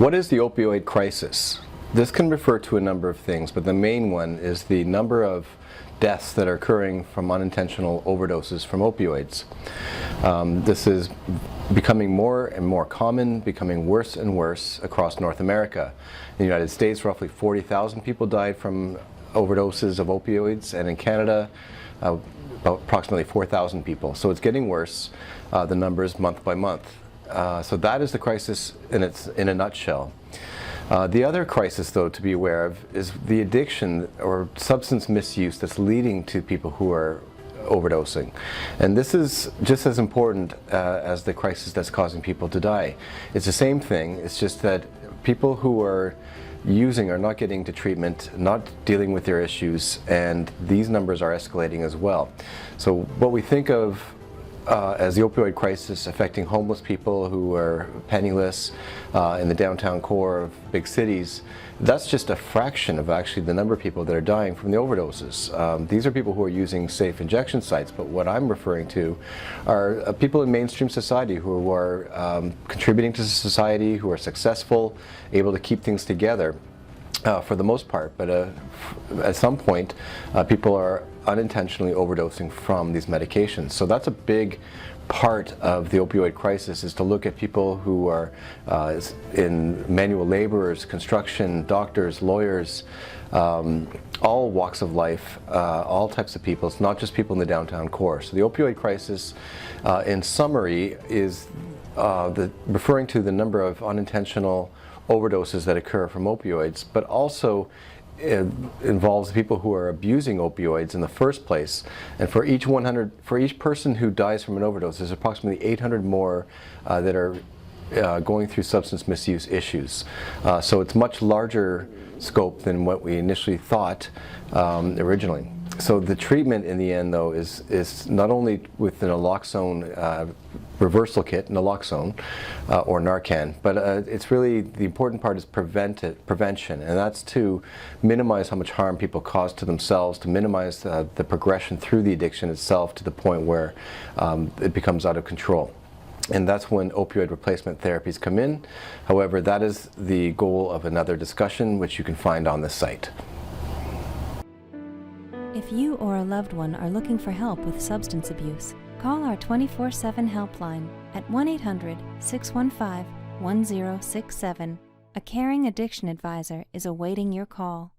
What is the opioid crisis? This can refer to a number of things, but the main one is the number of deaths that are occurring from unintentional overdoses from opioids. This is becoming more and more common, becoming worse and worse across North America. In the United States, roughly 40,000 people died from overdoses of opioids, and in Canada, about approximately 4,000 people. So it's getting worse, the numbers month by month. So that is the crisis in a nutshell. The other crisis, though, to be aware of is the addiction or substance misuse that's leading to people who are overdosing. And this is just as important as the crisis that's causing people to die. It's the same thing, it's just that people who are using are not getting to treatment, not dealing with their issues, and these numbers are escalating as well. So what we think of as the opioid crisis affecting homeless people who are penniless in the downtown core of big cities, that's just a fraction of actually the number of people that are dying from the overdoses. These are people who are using safe injection sites, but what I'm referring to are people in mainstream society who are contributing to society, who are successful, able to keep things together. For the most part, but at some point people are unintentionally overdosing from these medications. So that's a big part of the opioid crisis, is to look at people who are in manual laborers, construction, doctors, lawyers, all walks of life, all types of people. It's not just people in the downtown core. So the opioid crisis, in summary, is referring to the number of unintentional overdoses that occur from opioids, but also involves people who are abusing opioids in the first place. And for each person who dies from an overdose, there's approximately 800 more that are going through substance misuse issues. So it's much larger scope than what we initially thought originally. So the treatment in the end, though, is not only with the naloxone reversal kit, naloxone, or Narcan, but it's really, the important part is prevention, and that's to minimize how much harm people cause to themselves, to minimize the progression through the addiction itself to the point where it becomes out of control. And that's when opioid replacement therapies come in. However, that is the goal of another discussion, which you can find on this site. If you or a loved one are looking for help with substance abuse, call our 24/7 helpline at 1-800-615-1067. A caring addiction advisor is awaiting your call.